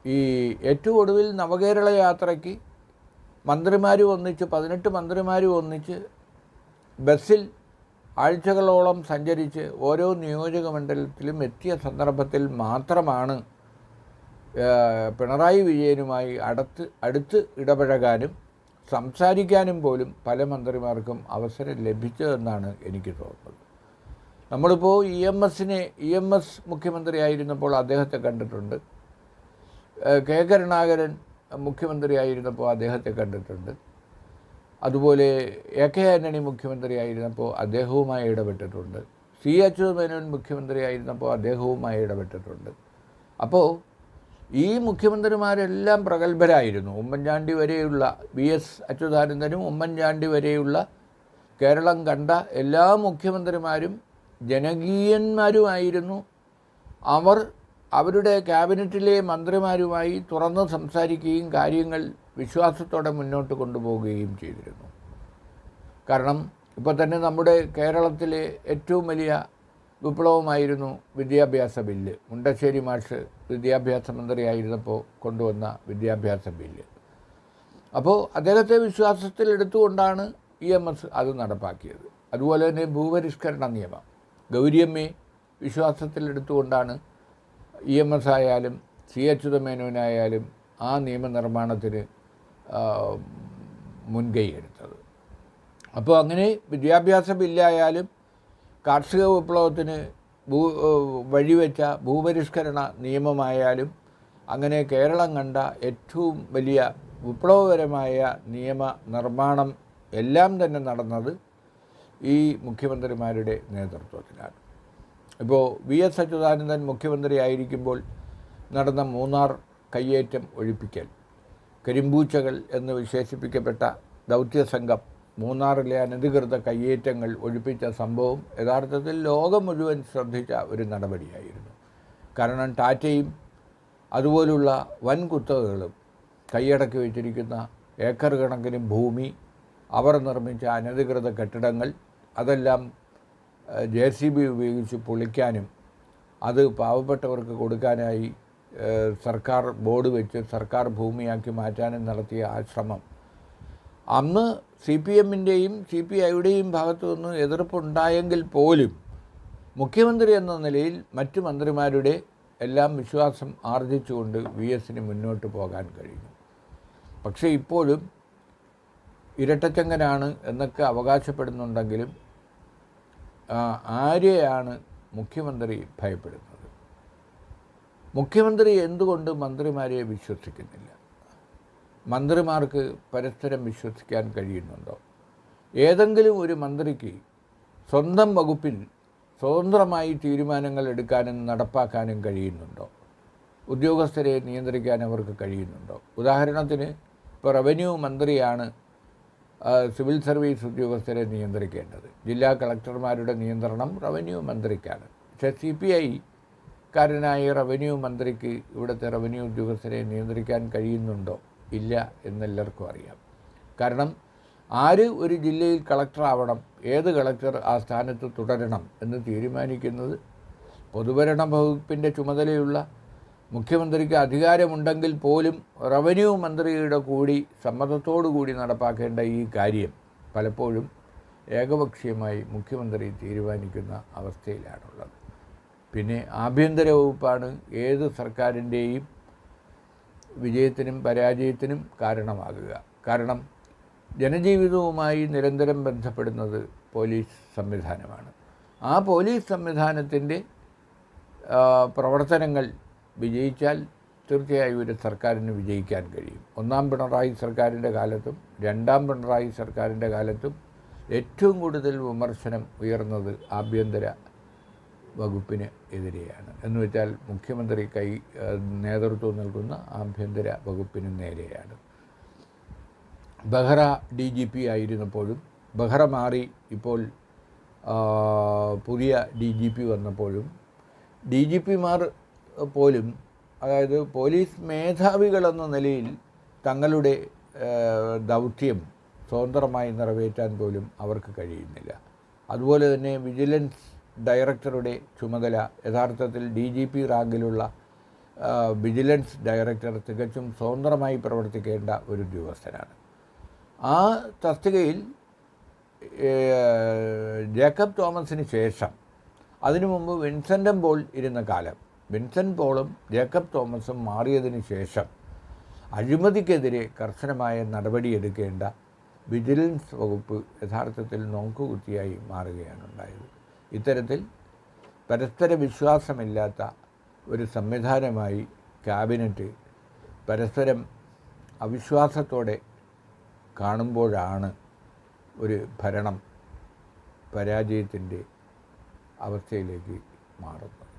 ഈ ഏറ്റവും ഒടുവിൽ നവകേരള യാത്രയ്ക്ക് മന്ത്രിമാരും ഒന്നിച്ച് 18 മന്ത്രിമാരും ഒന്നിച്ച് ബസ്സിൽ ആഴ്ചകളോളം സഞ്ചരിച്ച് ഓരോ നിയോജക മണ്ഡലത്തിലും എത്തിയ സന്ദർഭത്തിൽ മാത്രമാണ് പിണറായി വിജയനുമായി അടുത്ത് ഇടപഴകാനും സംസാരിക്കാനും പോലും പല മന്ത്രിമാർക്കും അവസരം ലഭിച്ചതെന്നാണ് എനിക്ക് തോന്നുന്നത്. നമ്മളിപ്പോൾ ഇ എം എസ് മുഖ്യമന്ത്രിയായിരുന്നപ്പോൾ അദ്ദേഹത്തെ കണ്ടിട്ടുണ്ട്. കെ കരുണാകരൻ മുഖ്യമന്ത്രിയായിരുന്നപ്പോൾ അദ്ദേഹത്തെ കണ്ടിട്ടുണ്ട്. അതുപോലെ എ കെ ആൻ്റണി മുഖ്യമന്ത്രിയായിരുന്നപ്പോൾ അദ്ദേഹവുമായി ഇടപെട്ടിട്ടുണ്ട്. സി അച്യുതമേനോൻ മുഖ്യമന്ത്രിയായിരുന്നപ്പോൾ അദ്ദേഹവുമായി ഇടപെട്ടിട്ടുണ്ട്. അപ്പോൾ ഈ മുഖ്യമന്ത്രിമാരെല്ലാം പ്രഗത്ഭരായിരുന്നു. ഉമ്മൻചാണ്ടി വരെയുള്ള വി എസ് അച്യുതാനന്ദനും ഉമ്മൻചാണ്ടി വരെയുള്ള കേരളം കണ്ട എല്ലാ മുഖ്യമന്ത്രിമാരും ജനകീയന്മാരുമായിരുന്നു. അവർ അവരുടെ ക്യാബിനറ്റിലെ മന്ത്രിമാരുമായി തുറന്ന് സംസാരിക്കുകയും കാര്യങ്ങൾ വിശ്വാസത്തോടെ മുന്നോട്ട് കൊണ്ടുപോവുകയും ചെയ്തിരുന്നു. കാരണം ഇപ്പോൾ തന്നെ നമ്മുടെ കേരളത്തിലെ ഏറ്റവും വലിയ വിപ്ലവമായിരുന്നു വിദ്യാഭ്യാസ ബില്ല്. മുണ്ടശ്ശേരി മാഷ് വിദ്യാഭ്യാസ മന്ത്രിയായിരുന്നപ്പോൾ കൊണ്ടുവന്ന വിദ്യാഭ്യാസ ബില്ല്. അപ്പോൾ അദ്ദേഹത്തെ വിശ്വാസത്തിൽ എടുത്തുകൊണ്ടാണ് ഇ എം എസ് അത് നടപ്പാക്കിയത്. അതുപോലെ തന്നെ ഭൂപരിഷ്കരണ നിയമം ഗൗരിയമ്മയെ വിശ്വാസത്തിലെടുത്തുകൊണ്ടാണ് ഇ എം എസ് ആയാലും സി അച്യുതമേനോനായാലും ആ നിയമനിർമ്മാണത്തിന് മുൻകൈ എടുത്തത്. അപ്പോൾ അങ്ങനെ വിദ്യാഭ്യാസ ബില്ലായാലും കാർഷിക വിപ്ലവത്തിന് വഴിവെച്ച ഭൂപരിഷ്കരണ നിയമമായാലും അങ്ങനെ കേരളം കണ്ട ഏറ്റവും വലിയ വിപ്ലവകരമായ നിയമ നിർമ്മാണം എല്ലാം തന്നെ നടന്നത് ഈ മുഖ്യമന്ത്രിമാരുടെ നേതൃത്വത്തിലാണ്. ഇപ്പോൾ വി എസ് അച്യുതാനന്ദൻ മുഖ്യമന്ത്രി ആയിരിക്കുമ്പോൾ നടന്ന മൂന്നാർ കയ്യേറ്റം ഒഴിപ്പിക്കൽ, കരിമ്പൂച്ചകൾ എന്ന് വിശേഷിപ്പിക്കപ്പെട്ട ദൗത്യസംഘം മൂന്നാറിലെ അനധികൃത കയ്യേറ്റങ്ങൾ ഒഴിപ്പിച്ച സംഭവം യഥാർത്ഥത്തിൽ ലോകം മുഴുവൻ ശ്രദ്ധിച്ച ഒരു നടപടിയായിരുന്നു. കാരണം ടാറ്റയും അതുപോലുള്ള വൻ കുത്തകകളും കൈയടക്കി വച്ചിരിക്കുന്ന ഏക്കർ കണക്കിന് ഭൂമി, അവർ നിർമ്മിച്ച അനധികൃത കെട്ടിടങ്ങൾ, അതെല്ലാം JCB ഉപയോഗിച്ച് പൊളിക്കാനും അത് പാവപ്പെട്ടവർക്ക് കൊടുക്കാനായി സർക്കാർ ബോർഡ് വെച്ച് സർക്കാർ ഭൂമിയാക്കി മാറ്റാനും നടത്തിയ ആ ശ്രമം അന്ന് CPMൻ്റെയും CPIയുടെയും ഭാഗത്തു നിന്ന് എതിർപ്പുണ്ടായെങ്കിൽ പോലും മുഖ്യമന്ത്രി എന്ന നിലയിൽ മറ്റു മന്ത്രിമാരുടെ എല്ലാം വിശ്വാസം ആർജിച്ചുകൊണ്ട് VSന് മുന്നോട്ട് പോകാൻ കഴിഞ്ഞു. പക്ഷേ ഇപ്പോഴും ഇരട്ടച്ചങ്കനാണ് എന്നൊക്കെ അവകാശപ്പെടുന്നുണ്ടെങ്കിലും ആരെയാണ് മുഖ്യമന്ത്രി ഭയപ്പെടുന്നത്? മുഖ്യമന്ത്രി എന്തുകൊണ്ട് മന്ത്രിമാരെ വിശ്വസിക്കുന്നില്ല? മന്ത്രിമാർക്ക് പരസ്പരം വിശ്വസിക്കാൻ കഴിയുന്നുണ്ടോ? ഏതെങ്കിലും ഒരു മന്ത്രിക്ക് സ്വന്തം വകുപ്പിൽ സ്വതന്ത്രമായി തീരുമാനങ്ങൾ എടുക്കാനും നടപ്പാക്കാനും കഴിയുന്നുണ്ടോ? ഉദ്യോഗസ്ഥരെ നിയന്ത്രിക്കാൻ അവർക്ക് കഴിയുന്നുണ്ടോ? ഉദാഹരണത്തിന് ഇപ്പോൾ റവന്യൂ മന്ത്രിയാണ് സിവിൽ സർവീസ് ഉദ്യോഗസ്ഥരെ നിയന്ത്രിക്കേണ്ടത്. ജില്ലാ കളക്ടർമാരുടെ നിയന്ത്രണം റവന്യൂ മന്ത്രിക്കാണ്. പക്ഷേ CPIക്കാരനായ റവന്യൂ മന്ത്രിക്ക് ഇവിടുത്തെ റവന്യൂ ഉദ്യോഗസ്ഥരെ നിയന്ത്രിക്കാൻ കഴിയുന്നുണ്ടോ? ഇല്ല എന്നെല്ലാവർക്കും അറിയാം. കാരണം ആര് ഒരു ജില്ലയിൽ കളക്ടറാവണം, ഏത് കളക്ടർ ആ സ്ഥാനത്ത് തുടരണം എന്ന് തീരുമാനിക്കുന്നത് പൊതുഭരണ വകുപ്പിൻ്റെ ചുമതലയുള്ള മുഖ്യമന്ത്രിക്ക് അധികാരമുണ്ടെങ്കിൽ പോലും റവന്യൂ മന്ത്രിയുടെ കൂടി സമ്മതത്തോടു കൂടി നടപ്പാക്കേണ്ട ഈ കാര്യം പലപ്പോഴും ഏകപക്ഷീയമായി മുഖ്യമന്ത്രി തീരുമാനിക്കുന്ന അവസ്ഥയിലാണുള്ളത്. പിന്നെ ആഭ്യന്തര വകുപ്പാണ് ഏത് സർക്കാരിൻ്റെയും വിജയത്തിനും പരാജയത്തിനും കാരണമാകുക. കാരണം ജനജീവിതവുമായി നിരന്തരം ബന്ധപ്പെടുന്നത് പോലീസ് സംവിധാനമാണ്. ആ പോലീസ് സംവിധാനത്തിൻ്റെ പ്രവർത്തനങ്ങൾ വിജയിച്ചാൽ തീർച്ചയായും ഒരു സർക്കാരിന് വിജയിക്കാൻ കഴിയും. ഒന്നാം പിണറായി സർക്കാരിൻ്റെ കാലത്തും രണ്ടാം പിണറായി സർക്കാരിൻ്റെ കാലത്തും ഏറ്റവും കൂടുതൽ വിമർശനം ഉയർന്നത് ആഭ്യന്തര വകുപ്പിന് എതിരെയാണ്. എന്ന് വെച്ചാൽ മുഖ്യമന്ത്രി നേതൃത്വം നൽകുന്ന ആഭ്യന്തര വകുപ്പിന് നേരെയാണ്. ബെഹ്റ DGP ആയിരുന്നപ്പോഴും, ബെഹ്റ മാറി ഇപ്പോൾ പുതിയ DGP വന്നപ്പോഴും DGPമാർ പോലും, അതായത് പോലീസ് മേധാവികളെന്ന നിലയിൽ തങ്ങളുടെ ദൗത്യം സ്വതന്ത്രമായി നിറവേറ്റാൻ പോലും അവർക്ക് കഴിയുന്നില്ല. അതുപോലെ തന്നെ വിജിലൻസ് ഡയറക്ടറുടെ ചുമതല യഥാർത്ഥത്തിൽ DGP റാങ്കിലുള്ള വിജിലൻസ് ഡയറക്ടർ തികച്ചും സ്വതന്ത്രമായി പ്രവർത്തിക്കേണ്ട ഒരു ഉദ്യോഗസ്ഥനാണ്. ആ തസ്തികയിൽ ജേക്കബ് തോമസിന് ശേഷം അതിനു മുമ്പ് വിൻസെൻ്റ് പോൾ ഇരുന്ന കാലം, വിൻസെൻ്റ് പോളും ജേക്കബ് തോമസും മാറിയതിന് ശേഷം അഴിമതിക്കെതിരെ കർശനമായ നടപടിയെടുക്കേണ്ട വിജിലൻസ് വകുപ്പ് യഥാർത്ഥത്തിൽ നോക്കുകുത്തിയായി മാറുകയാണ് ഉണ്ടായത്. ഇത്തരത്തിൽ പരസ്പര വിശ്വാസമില്ലാത്ത ഒരു സംവിധാനമായി ക്യാബിനറ്റ് പരസ്പരം അവിശ്വാസത്തോടെ കാണുമ്പോഴാണ് ഒരു ഭരണം പരാജയത്തിൻ്റെ അവസ്ഥയിലേക്ക് മാറുന്നത്.